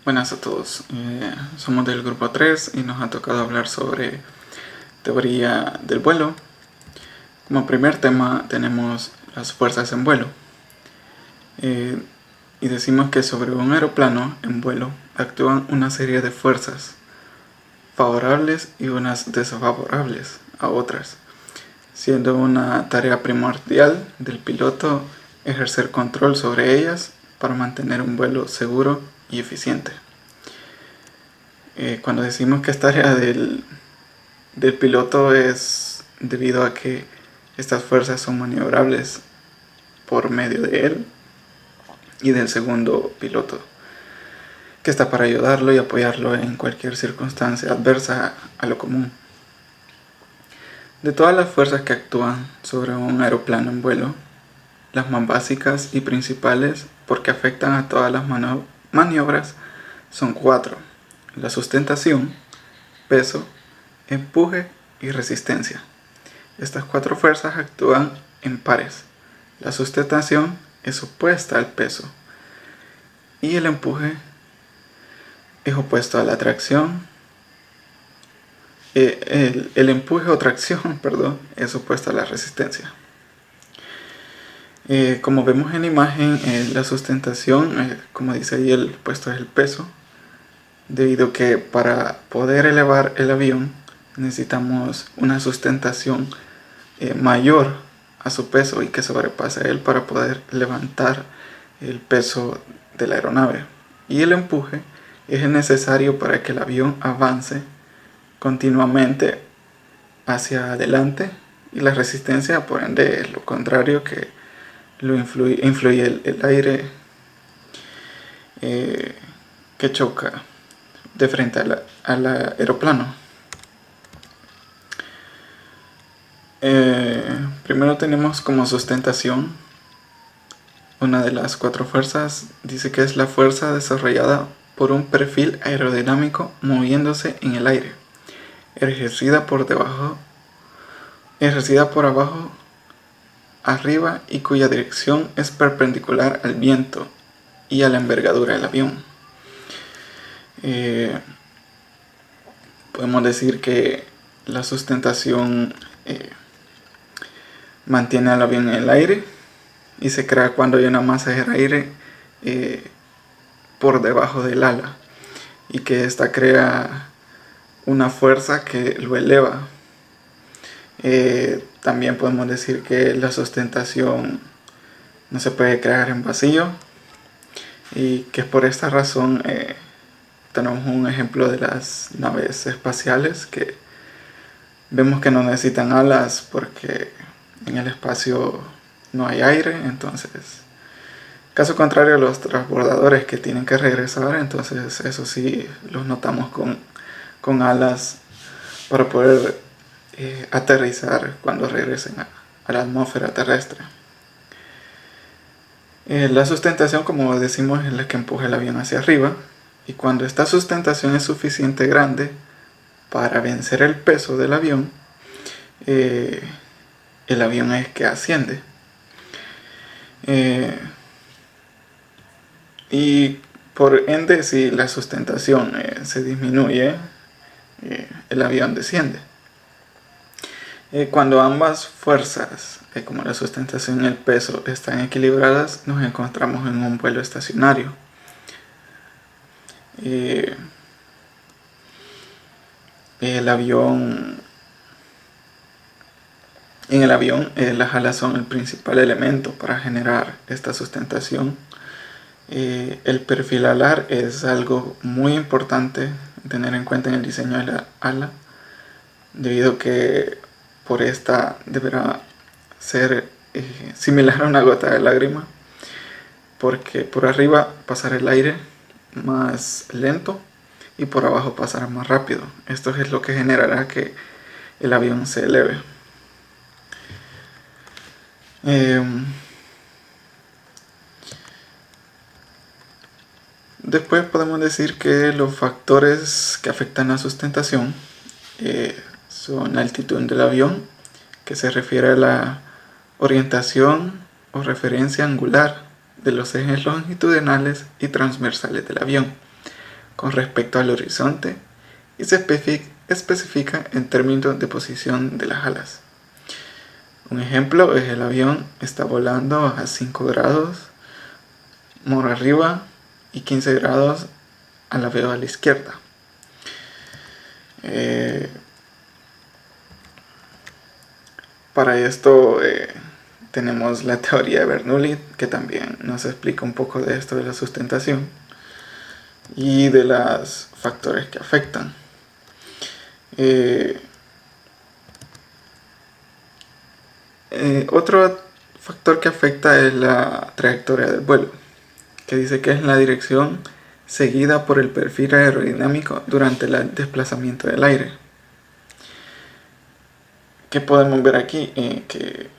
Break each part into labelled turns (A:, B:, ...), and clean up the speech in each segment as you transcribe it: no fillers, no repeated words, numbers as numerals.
A: Buenas a todos, somos del grupo 3 y nos ha tocado hablar sobre teoría del vuelo. Como primer tema tenemos las fuerzas en vuelo. Y decimos que sobre un aeroplano en vuelo actúan una serie de fuerzas favorables y unas desfavorables a otras, siendo una tarea primordial del piloto ejercer control sobre ellas para mantener un vuelo seguro y eficiente. Cuando decimos que es tarea del piloto es debido a que estas fuerzas son maniobrables por medio de él y del segundo piloto, que está para ayudarlo y apoyarlo en cualquier circunstancia adversa a lo común. De todas las fuerzas que actúan sobre un aeroplano en vuelo, las más básicas y principales, porque afectan a todas las maniobras, son 4: la sustentación, peso, empuje y resistencia. Estas 4 fuerzas actúan en pares. La sustentación es opuesta al peso y el empuje es opuesto a la tracción. El empuje o tracción, es opuesto a la resistencia. Como vemos en la imagen, la sustentación, como dice ahí, el puesto es el peso, debido a que para poder elevar el avión necesitamos una sustentación mayor a su peso y que sobrepase a él para poder levantar el peso de la aeronave. Y el empuje es necesario para que el avión avance continuamente hacia adelante, y la resistencia por ende es lo contrario, que lo influye el aire que choca de frente al aeroplano. Primero tenemos como sustentación una de las 4 fuerzas. Dice que es la fuerza desarrollada por un perfil aerodinámico moviéndose en el aire, ejercida por abajo arriba, y cuya dirección es perpendicular al viento y a la envergadura del avión. Podemos decir que la sustentación mantiene al avión en el aire y se crea cuando hay una masa de aire por debajo del ala, y que esta crea una fuerza que lo eleva. También podemos decir que la sustentación no se puede crear en vacío, y que por esta razón tenemos un ejemplo de las naves espaciales, que vemos que no necesitan alas porque en el espacio no hay aire. Entonces, caso contrario a los transbordadores que tienen que regresar, entonces eso sí los notamos con alas para poder aterrizar cuando regresen a la atmósfera terrestre. La sustentación, como decimos, es la que empuja el avión hacia arriba, y cuando esta sustentación es suficiente grande para vencer el peso del avión, el avión es que asciende. Y por ende, si la sustentación se disminuye, el avión desciende. Cuando ambas fuerzas, como la sustentación y el peso, están equilibradas, nos encontramos en un vuelo estacionario. En el avión, las alas son el principal elemento para generar esta sustentación. El perfil alar es algo muy importante tener en cuenta en el diseño de la ala, debido a que por esta deberá ser similar a una gota de lágrima, porque por arriba pasará el aire más lento y por abajo pasará más rápido. Esto es lo que generará que el avión se eleve. Después podemos decir que los factores que afectan la sustentación son la altitud del avión, que se refiere a la orientación o referencia angular de los ejes longitudinales y transversales del avión. con respecto al horizonte y se especifica en términos de posición de las alas. Un ejemplo es el avión está volando a 5 grados moro arriba y 15 grados a la veo a la izquierda. Para esto tenemos la teoría de Bernoulli, que también nos explica un poco de esto de la sustentación y de los factores que afectan. Otro factor que afecta es la trayectoria del vuelo, que dice que es la dirección seguida por el perfil aerodinámico durante el desplazamiento del aire. ¿Qué podemos ver aquí? Que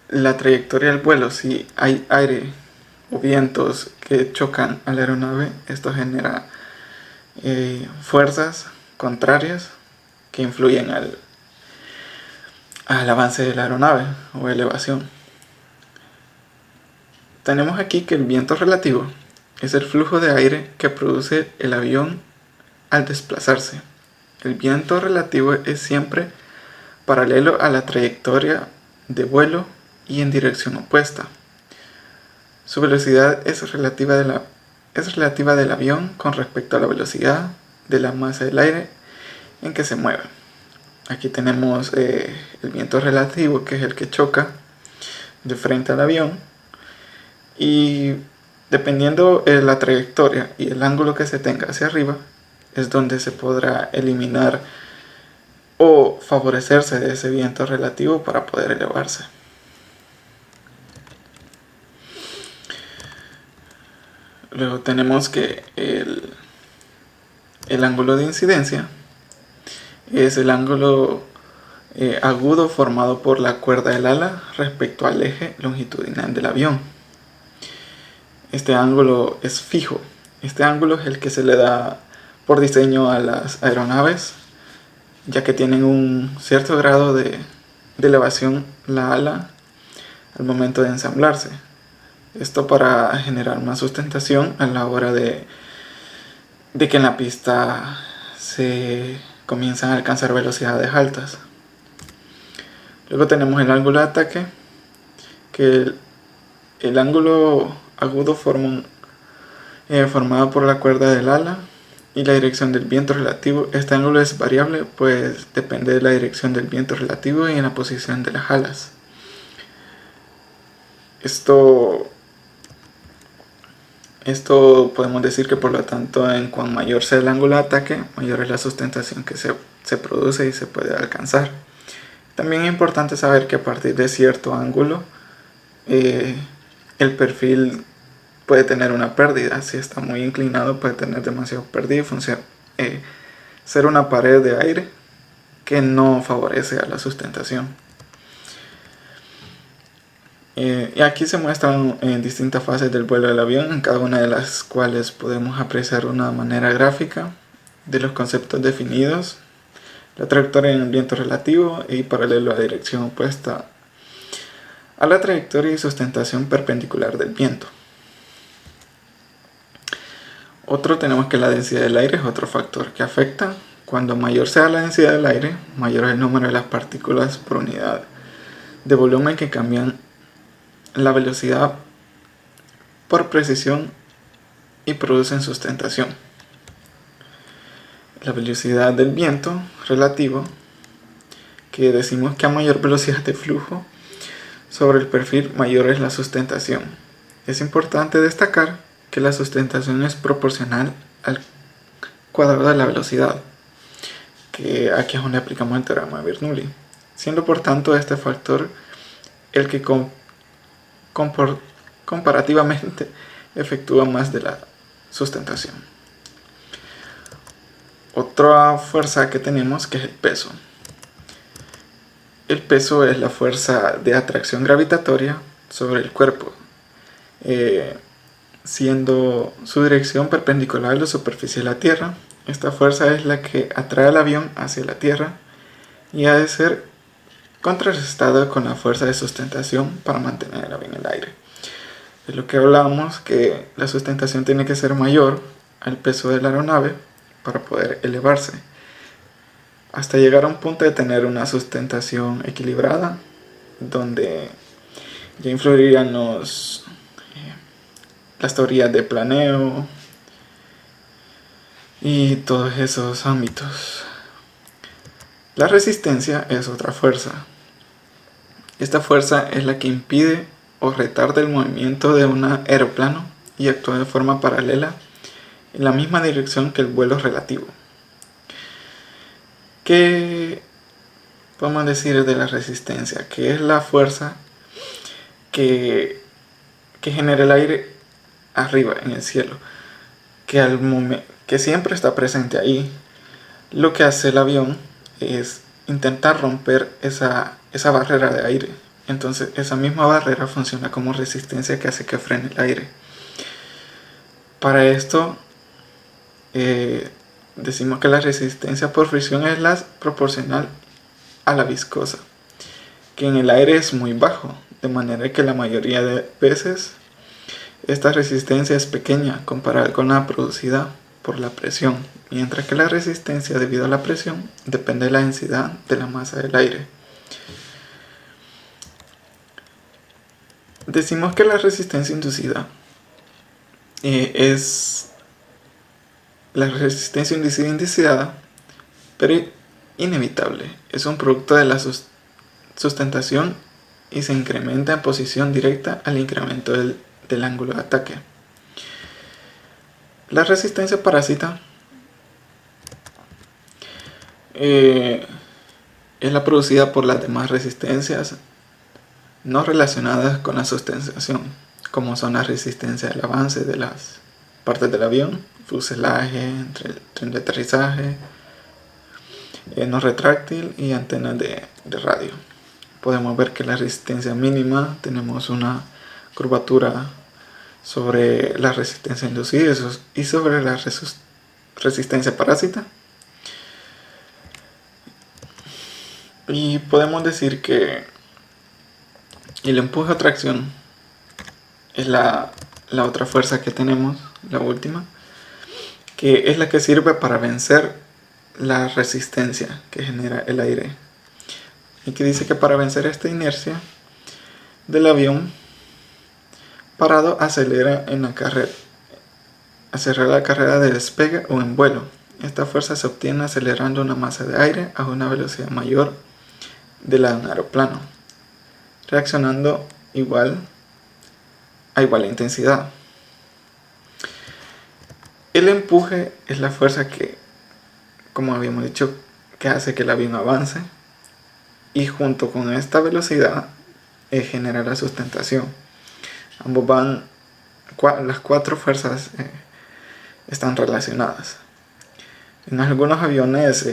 A: la trayectoria del vuelo, si hay aire o vientos que chocan a la aeronave, esto genera fuerzas contrarias que influyen al avance de la aeronave o elevación. Tenemos aquí que el viento relativo es el flujo de aire que produce el avión al desplazarse. El viento relativo es siempre paralelo a la trayectoria de vuelo y en dirección opuesta. Su velocidad es relativa del avión con respecto a la velocidad de la masa del aire en que se mueve. Aquí tenemos el viento relativo, que es el que choca de frente al avión, y dependiendo de la trayectoria y el ángulo que se tenga hacia arriba es donde se podrá eliminar o favorecerse de ese viento relativo para poder elevarse. Luego tenemos que el ángulo de incidencia es el ángulo agudo formado por la cuerda del ala respecto al eje longitudinal del avión. Este ángulo es fijo. Este ángulo es el que se le da por diseño a las aeronaves, ya que tienen un cierto grado de elevación la ala al momento de ensamblarse. Esto para generar más sustentación a la hora de que en la pista se comienzan a alcanzar velocidades altas. Luego tenemos el ángulo de ataque, que el ángulo agudo formado por la cuerda del ala y la dirección del viento relativo. Este ángulo es variable, pues depende de la dirección del viento relativo y en la posición de las alas. Esto podemos decir que, por lo tanto, en cuanto mayor sea el ángulo de ataque, mayor es la sustentación que se produce y se puede alcanzar. También es importante saber que a partir de cierto ángulo el perfil puede tener una pérdida. Si está muy inclinado, puede tener demasiado pérdida y ser una pared de aire que no favorece a la sustentación. Y aquí se muestran distintas fases del vuelo del avión, en cada una de las cuales podemos apreciar de una manera gráfica de los conceptos definidos: la trayectoria en el viento relativo y paralelo a la dirección opuesta a la trayectoria y sustentación perpendicular del viento. Tenemos que la densidad del aire es otro factor que afecta. Cuando mayor sea la densidad del aire, mayor es el número de las partículas por unidad de volumen que cambian la velocidad por precisión y producen sustentación. La velocidad del viento relativo, que decimos que a mayor velocidad de flujo sobre el perfil, mayor es la sustentación. Es importante destacar que la sustentación es proporcional al cuadrado de la velocidad, que aquí es donde aplicamos el teorema de Bernoulli, siendo por tanto este factor el que comparativamente efectúa más de la sustentación. Otra fuerza que tenemos, que es el peso. El peso es la fuerza de atracción gravitatoria sobre el cuerpo, siendo su dirección perpendicular a la superficie de la Tierra. Esta fuerza es la que atrae al avión hacia la Tierra y ha de ser contrarrestada con la fuerza de sustentación para mantener el avión en el aire. Es lo que hablábamos, que la sustentación tiene que ser mayor al peso de la aeronave para poder elevarse, hasta llegar a un punto de tener una sustentación equilibrada, donde ya influirían las teorías de planeo y todos esos ámbitos. La resistencia es otra fuerza. Esta fuerza es la que impide o retarda el movimiento de un aeroplano y actúa de forma paralela en la misma dirección que el vuelo relativo. ¿Qué podemos decir de la resistencia? Que es la fuerza que genera el aire arriba en el cielo, que siempre está presente ahí. Lo que hace el avión es intentar romper esa barrera de aire. Entonces esa misma barrera funciona como resistencia que hace que frene el aire. Para esto decimos que la resistencia por fricción es la proporcional a la viscosa, que en el aire es muy bajo, de manera que la mayoría de veces esta resistencia es pequeña comparada con la producida por la presión, mientras que la resistencia debido a la presión depende de la densidad de la masa del aire. Decimos que la resistencia inducida es la resistencia inducida indeseada, pero inevitable. Es un producto de la sustentación y se incrementa en posición directa al incremento del ángulo de ataque. La resistencia parásita es la producida por las demás resistencias no relacionadas con la sustentación, como son la resistencia del avance de las partes del avión, fuselaje, tren de aterrizaje, no retráctil y antenas de radio. Podemos ver que la resistencia mínima tenemos una curvatura sobre la resistencia inducida y sobre la resistencia parásita. Y podemos decir que el empuje o tracción es la otra fuerza que tenemos, la última, que es la que sirve para vencer la resistencia que genera el aire. Y que dice que para vencer esta inercia del avión parado acelera la carrera de despegue o en vuelo. Esta fuerza se obtiene acelerando una masa de aire a una velocidad mayor de la de un aeroplano, reaccionando a igual intensidad. El empuje es la fuerza que, como habíamos dicho, que hace que el avión avance, y junto con esta velocidad genera la sustentación. Las cuatro fuerzas están relacionadas. En algunos aviones,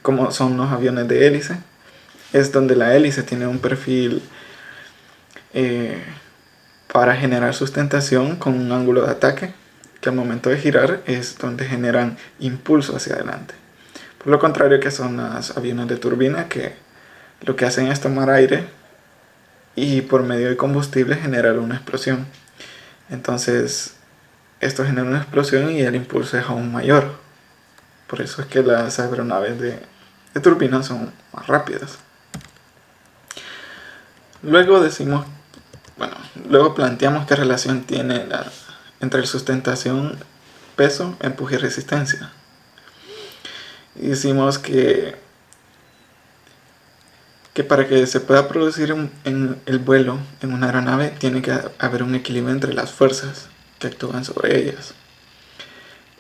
A: como son los aviones de hélice, es donde la hélice tiene un perfil para generar sustentación con un ángulo de ataque, que al momento de girar es donde generan impulso hacia adelante. Por lo contrario que son los aviones de turbina, que lo que hacen es tomar aire y por medio de combustible generar una explosión. Entonces esto genera una explosión y el impulso es aún mayor. Por eso es que las aeronaves de turbina son más rápidas. Luego planteamos qué relación tiene entre sustentación, peso, empuje y resistencia. Y decimos que para que se pueda producir en el vuelo en una aeronave tiene que haber un equilibrio entre las fuerzas que actúan sobre ellas.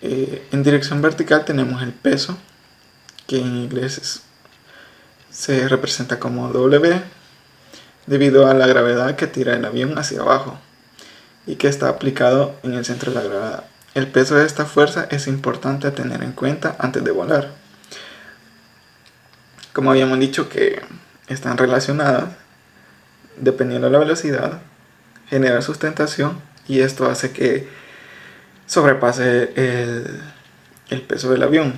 A: En dirección vertical tenemos el peso, que en inglés se representa como W, debido a la gravedad que tira el avión hacia abajo y que está aplicado en el centro de la gravedad. El peso de esta fuerza es importante tener en cuenta antes de volar. Como habíamos dicho que están relacionadas, dependiendo de la velocidad, genera sustentación y esto hace que sobrepase el peso del avión.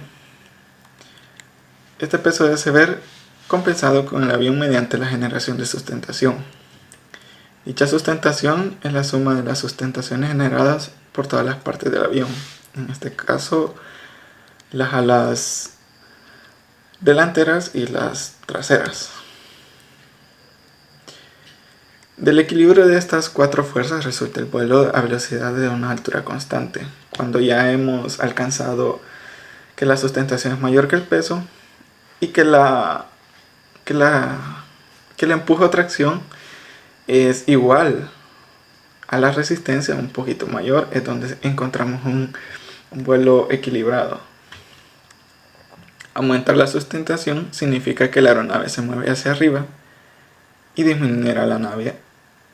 A: Este peso debe ser compensado con el avión mediante la generación de sustentación. Dicha sustentación es la suma de las sustentaciones generadas por todas las partes del avión. En este caso, las alas delanteras y las traseras. Del equilibrio de estas 4 fuerzas resulta el vuelo a velocidad de una altura constante. Cuando ya hemos alcanzado que la sustentación es mayor que el peso y que el empuje o tracción es igual a la resistencia, un poquito mayor, es donde encontramos un vuelo equilibrado. Aumentar la sustentación significa que la aeronave se mueve hacia arriba y disminuirá la nave,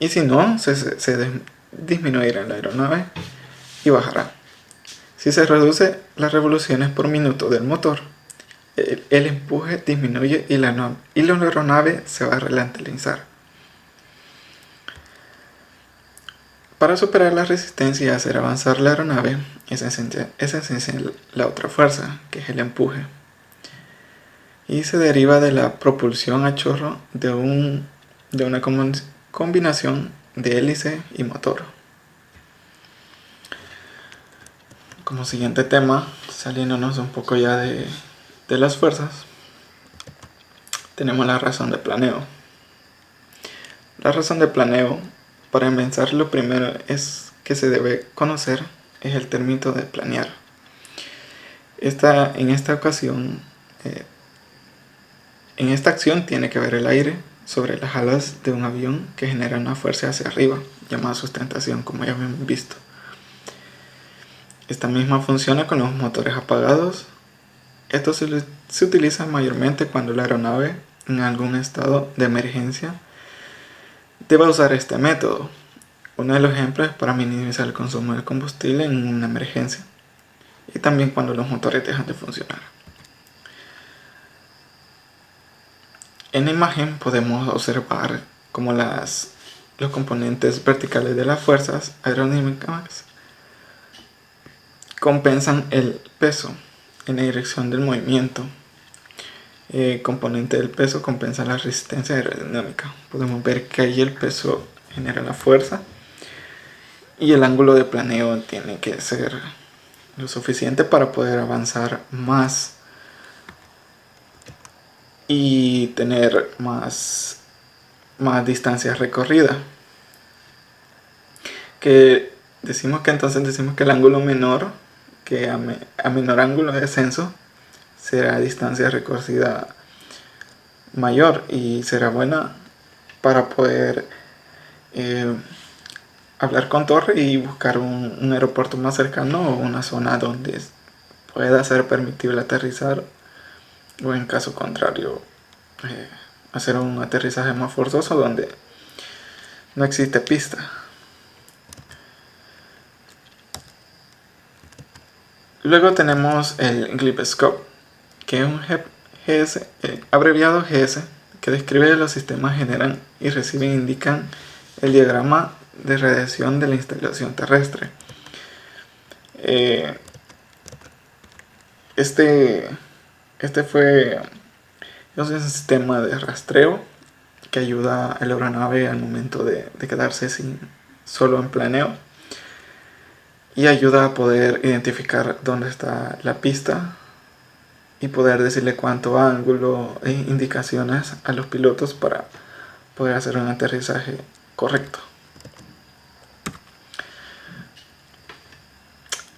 A: y si no, se disminuirá la aeronave y bajará. Si se reduce las revoluciones por minuto del motor, el empuje disminuye y la aeronave se va a ralentizar. Para superar la resistencia y hacer avanzar la aeronave, es esencial la otra fuerza, que es el empuje, y se deriva de la propulsión a chorro de una combinación de hélice y motor. Como siguiente tema, saliéndonos un poco ya de las fuerzas, tenemos la razón de planeo. La razón de planeo, para empezar, lo primero es que se debe conocer es el término de planear. En esta ocasión, en esta acción tiene que ver el aire sobre las alas de un avión que genera una fuerza hacia arriba, llamada sustentación, como ya hemos visto. Esta misma funciona con los motores apagados. Esto se utiliza mayormente cuando la aeronave, en algún estado de emergencia, deba usar este método. Uno de los ejemplos es para minimizar el consumo de combustible en una emergencia, y también cuando los motores dejan de funcionar. En la imagen podemos observar cómo los componentes verticales de las fuerzas aerodinámicas compensan el peso en la dirección del movimiento. El componente del peso compensa la resistencia aerodinámica. Podemos ver que ahí el peso genera la fuerza y el ángulo de planeo tiene que ser lo suficiente para poder avanzar más y tener más distancia recorrida. Decimos que el ángulo menor, que a menor ángulo de descenso, será distancia recorrida mayor y será buena para poder hablar con torre y buscar un aeropuerto más cercano o una zona donde pueda ser permitible aterrizar, o en caso contrario hacer un aterrizaje más forzoso donde no existe pista. Luego tenemos el Gyroscope, que es un GS, abreviado GS, que describe los sistemas que generan y reciben, indican el diagrama de radiación de la instalación terrestre. Este fue un sistema de rastreo que ayuda a la aeronave al momento de quedarse solo en planeo, y ayuda a poder identificar dónde está la pista y poder decirle cuánto ángulo e indicaciones a los pilotos para poder hacer un aterrizaje correcto.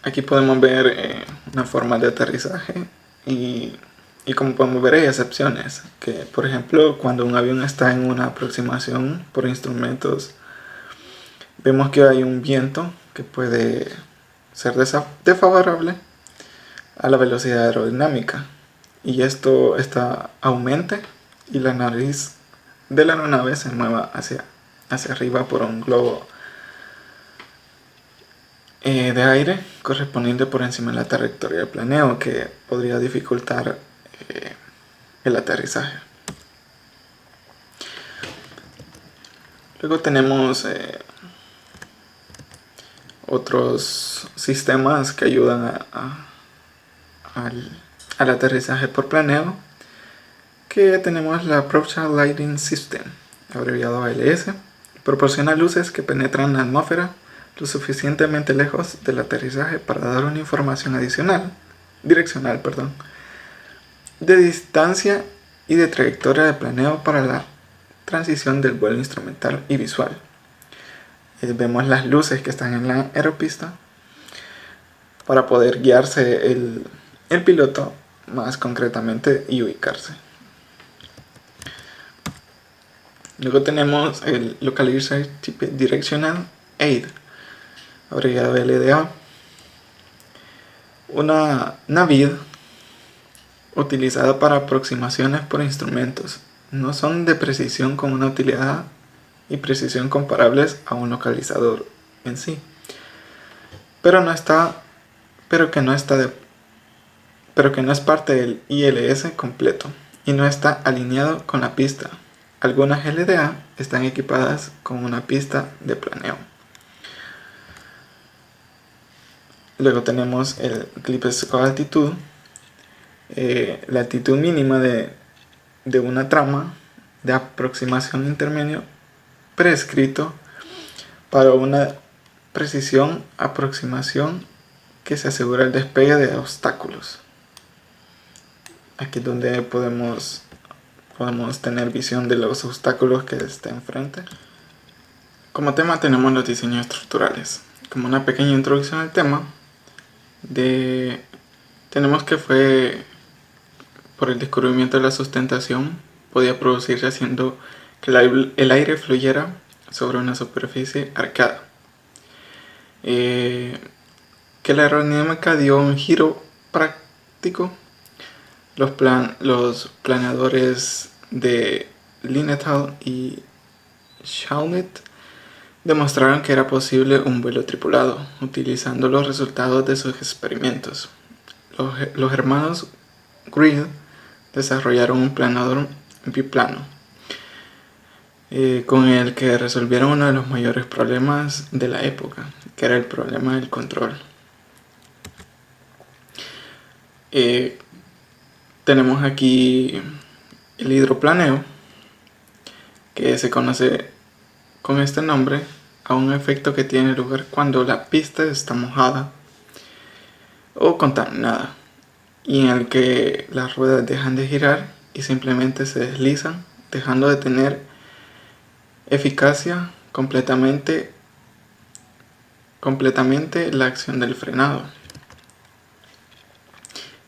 A: Aquí podemos ver una forma de aterrizaje y como podemos ver hay excepciones, que por ejemplo cuando un avión está en una aproximación por instrumentos, vemos que hay un viento que puede ser desfavorable a la velocidad aerodinámica, y esto aumente y la nariz de la aeronave se mueva hacia arriba por un globo de aire correspondiente por encima de la trayectoria del planeo, que podría dificultar el aterrizaje. Luego tenemos otros sistemas que ayudan al aterrizaje por planeo, que tenemos la Approach Lighting System, abreviado ALS. Proporciona luces que penetran la atmósfera lo suficientemente lejos del aterrizaje para dar una información direccional, de distancia y de trayectoria de planeo para la transición del vuelo instrumental y visual. Vemos las luces que están en la aeropista para poder guiarse el piloto más concretamente y ubicarse. Luego tenemos el Localizer Type Directional Aid, abreviado LDA, una NAVID utilizada para aproximaciones por instrumentos. No son de precisión con una utilidad y precisión comparables a un localizador en sí, pero que no es parte del ILS completo y no está alineado con la pista. Algunas LDA están equipadas con una pista de planeo. Luego tenemos el Clip Scope Altitude, la altitud mínima de una trama de aproximación intermedio prescrito para una precisión aproximación que se asegura el despegue de obstáculos. Aquí es donde podemos tener visión de los obstáculos que estén enfrente. Como tema tenemos los diseños estructurales. Como una pequeña introducción al tema, tenemos que fue por el descubrimiento de la sustentación, podía producirse haciendo que el aire fluyera sobre una superficie arqueada. Que la aerodinámica dio un giro práctico. Los planeadores de Linenthal y Chalmette demostraron que era posible un vuelo tripulado, utilizando los resultados de sus experimentos. Los hermanos Greely desarrollaron un planeador biplano, con el que resolvieron uno de los mayores problemas de la época, que era el problema del control. Tenemos aquí el hidroplaneo, que se conoce con este nombre a un efecto que tiene lugar cuando la pista está mojada o contaminada, y en el que las ruedas dejan de girar y simplemente se deslizan, dejando de tener eficacia completamente la acción del frenado.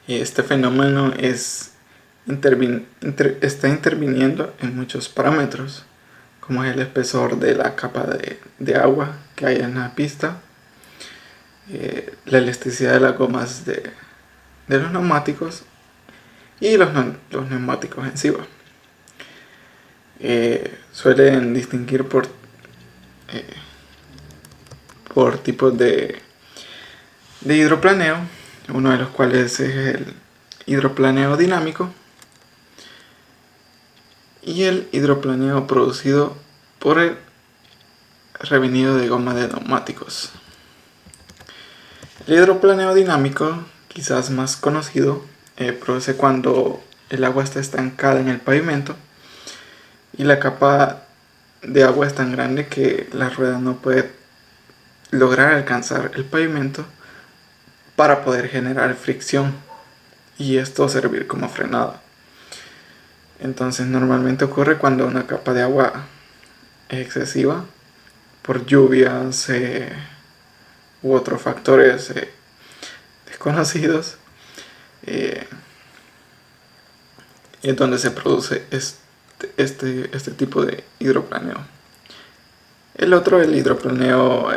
A: Este fenómeno está interviniendo en muchos parámetros, como es el espesor de la capa de agua que hay en la pista, la elasticidad de las gomas de los neumáticos y los neumáticos en sí. Suelen distinguir por tipos de hidroplaneo, uno de los cuales es el hidroplaneo dinámico y el hidroplaneo producido por el revenido de goma de neumáticos. El hidroplaneo dinámico, quizás más conocido, produce cuando el agua está estancada en el pavimento y la capa de agua es tan grande que la rueda no puede lograr alcanzar el pavimento para poder generar fricción y esto servir como frenado. Entonces normalmente ocurre cuando una capa de agua es excesiva por lluvias u otros factores desconocidos, es donde se produce este tipo de hidroplaneo. El hidroplaneo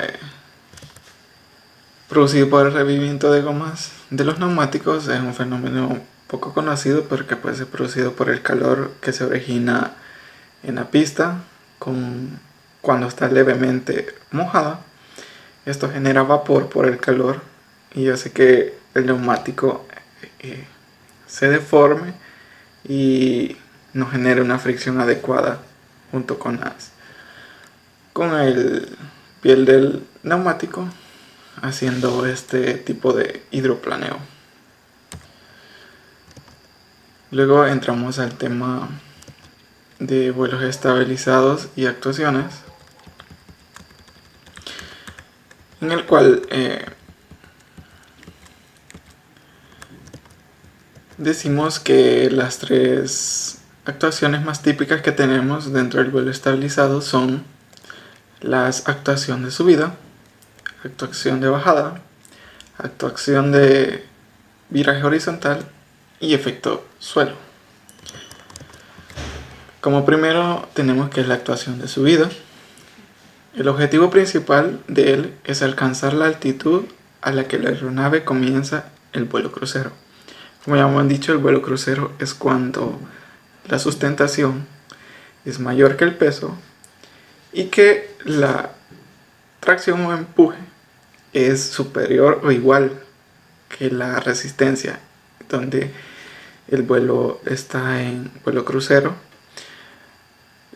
A: producido por el revivimiento de gomas de los neumáticos, es un fenómeno poco conocido, pero que puede ser producido por el calor que se origina en la pista cuando está levemente mojada. Esto genera vapor por el calor y hace que el neumático se deforme y no genere una fricción adecuada junto con el piel del neumático, haciendo este tipo de hidroplaneo. Luego entramos al tema de vuelos estabilizados y actuaciones. en el cual decimos que las tres actuaciones más típicas que tenemos dentro del vuelo estabilizado son las actuación de subida, actuación de bajada, actuación de viraje horizontal y efecto suelo. Como primero tenemos que es la actuación de subida. El objetivo principal de él es alcanzar la altitud a la que la aeronave comienza el vuelo crucero. Como ya hemos dicho, el vuelo crucero es cuando la sustentación es mayor que el peso y que la tracción o empuje es superior o igual que la resistencia, donde el vuelo está en vuelo crucero.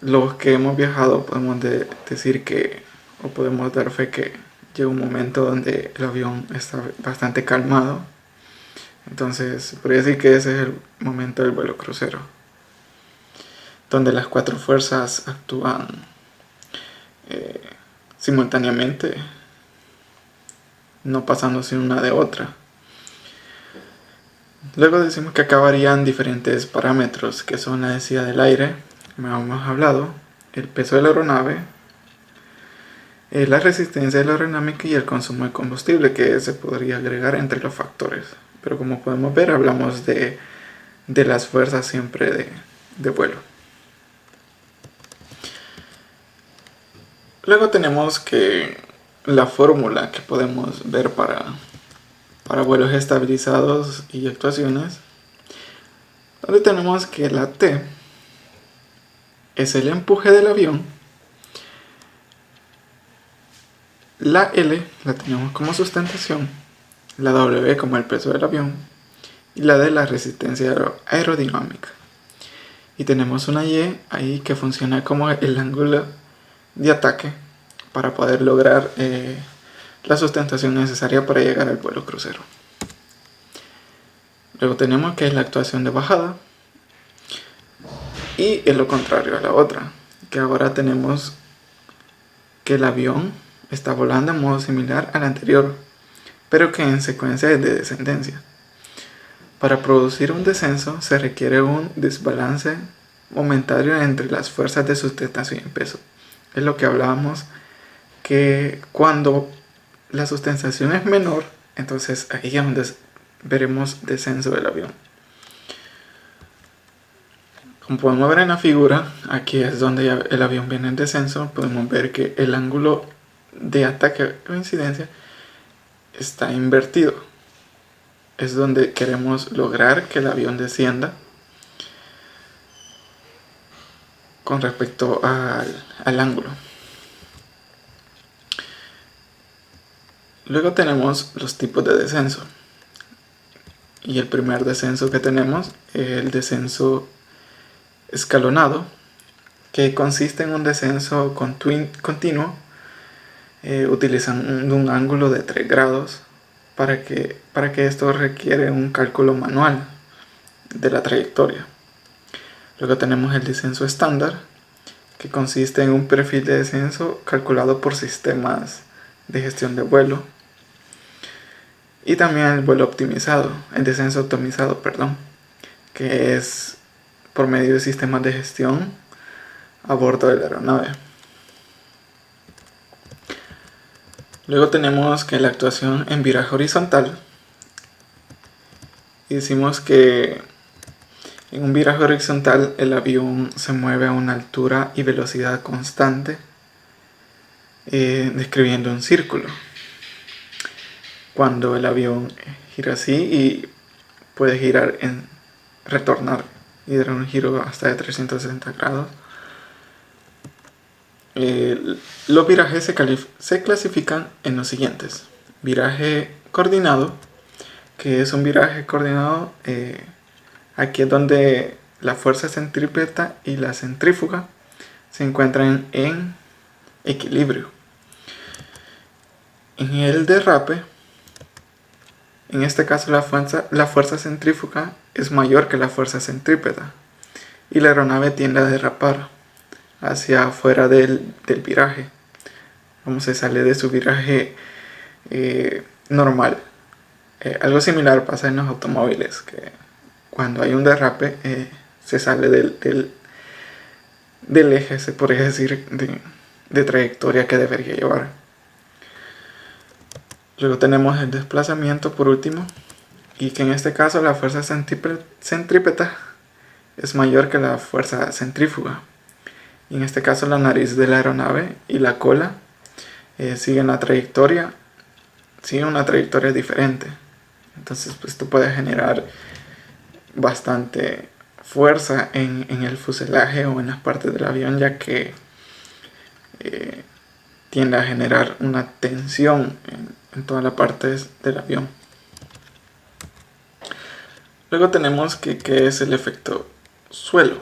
A: Los que hemos viajado podemos decir que, o podemos dar fe que llega un momento donde el avión está bastante calmado. Entonces, podría decir que ese es el momento del vuelo crucero, donde las cuatro fuerzas actúan simultáneamente, no pasándose una de otra. Luego decimos que acá varían diferentes parámetros, que son la densidad del aire, como hemos hablado, el peso de la aeronave, la resistencia de la aerodinámica y el consumo de combustible, que se podría agregar entre los factores. Pero como podemos ver, hablamos de las fuerzas siempre de vuelo. Luego tenemos que la fórmula que podemos ver para vuelos estabilizados y actuaciones, donde tenemos que la T es el empuje del avión, la L la tenemos como sustentación, la W como el peso del avión y la D la resistencia aerodinámica. Y tenemos una Y ahí que funciona como el ángulo de ataque para poder lograr la sustentación necesaria para llegar al vuelo crucero. Luego tenemos que es la actuación de bajada y es lo contrario a la otra, que ahora tenemos que el avión está volando en modo similar al anterior, pero que en secuencia es de descendencia. Para producir un descenso se requiere un desbalance momentáneo entre las fuerzas de sustentación y peso. Es lo que hablábamos, que cuando la sustentación es menor, entonces ahí es donde veremos descenso del avión. Como podemos ver en la figura, aquí es donde el avión viene en descenso. Podemos ver que el ángulo de ataque o incidencia está invertido. Es donde queremos lograr que el avión descienda con respecto al ángulo. Luego tenemos los tipos de descenso. Y el primer descenso que tenemos es el descenso escalonado, que consiste en un descenso continuo utilizando un ángulo de 3 grados para que esto requiere un cálculo manual de la trayectoria. Luego tenemos el descenso estándar, que consiste en un perfil de descenso calculado por sistemas de gestión de vuelo. Y también el vuelo optimizado, el descenso optimizado, que es por medio de sistemas de gestión a bordo de la aeronave. Luego tenemos que la actuación en viraje horizontal. Y decimos que en un viraje horizontal el avión se mueve a una altura y velocidad constante, describiendo un círculo. Cuando el avión gira así y puede girar retornar y dar un giro hasta de 360 grados. Los virajes se clasifican en los siguientes: viraje coordinado, que es un viraje coordinado, aquí es donde la fuerza centrípeta y la centrífuga se encuentran en equilibrio. En el derrape, en este caso la fuerza centrífuga es mayor que la fuerza centrípeta y la aeronave tiende a derrapar hacia afuera del viraje. Se sale de su viraje normal. Algo similar pasa en los automóviles, que cuando hay un derrape se sale del eje, se podría decir, de trayectoria que debería llevar. Luego tenemos el desplazamiento por último, y que en este caso la fuerza centrípeta es mayor que la fuerza centrífuga. Y en este caso la nariz de la aeronave y la cola siguen una trayectoria diferente. Entonces pues esto puede generar bastante fuerza en el fuselaje o en las partes del avión, ya que tiende a generar una tensión en todas las partes del avión. Luego tenemos que es el efecto suelo.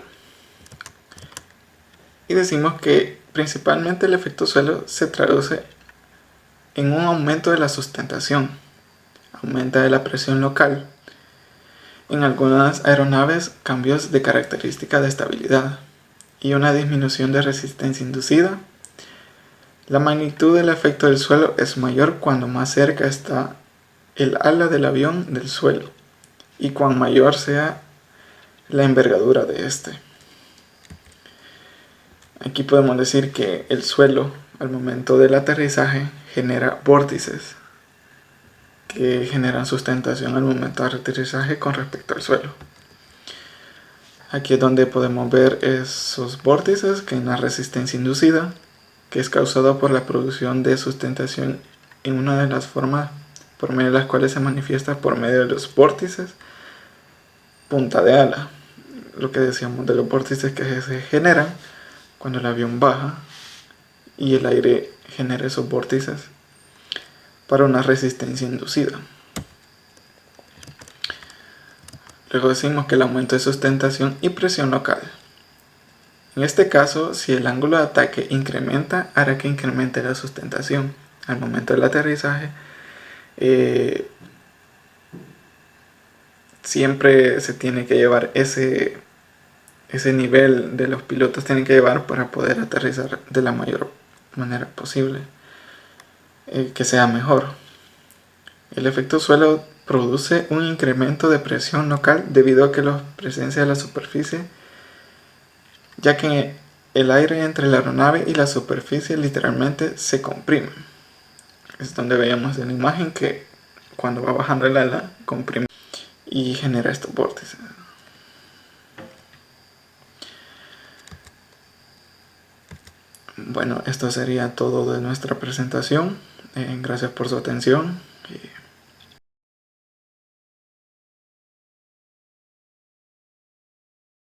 A: Y decimos que principalmente el efecto suelo se traduce en un aumento de la sustentación, aumenta de la presión local, en algunas aeronaves cambios de característica de estabilidad y una disminución de resistencia inducida. La magnitud del efecto del suelo es mayor cuando más cerca está el ala del avión del suelo y cuán mayor sea la envergadura de este. Aquí podemos decir que el suelo al momento del aterrizaje genera vórtices que generan sustentación al momento del aterrizaje con respecto al suelo. Aquí es donde podemos ver esos vórtices, que es la resistencia inducida, que es causada por la producción de sustentación en una de las formas por medio de las cuales se manifiesta por medio de los vórtices punta de ala. Lo que decíamos de los vórtices que se generan cuando el avión baja y el aire genera esos vórtices para una resistencia inducida. Luego decimos que el aumento de sustentación y presión local. En este caso, si el ángulo de ataque incrementa, hará que incremente la sustentación. Al momento del aterrizaje, siempre se tiene que llevar ese nivel de los pilotos tienen que llevar para poder aterrizar de la mayor manera posible, que sea mejor. El efecto suelo produce un incremento de presión local debido a que la presencia de la superficie, ya que el aire entre la aeronave y la superficie literalmente se comprime. Es donde veíamos en la imagen que cuando va bajando el ala comprime y genera estos vórtices. Bueno, esto sería todo de nuestra presentación. Gracias por su atención.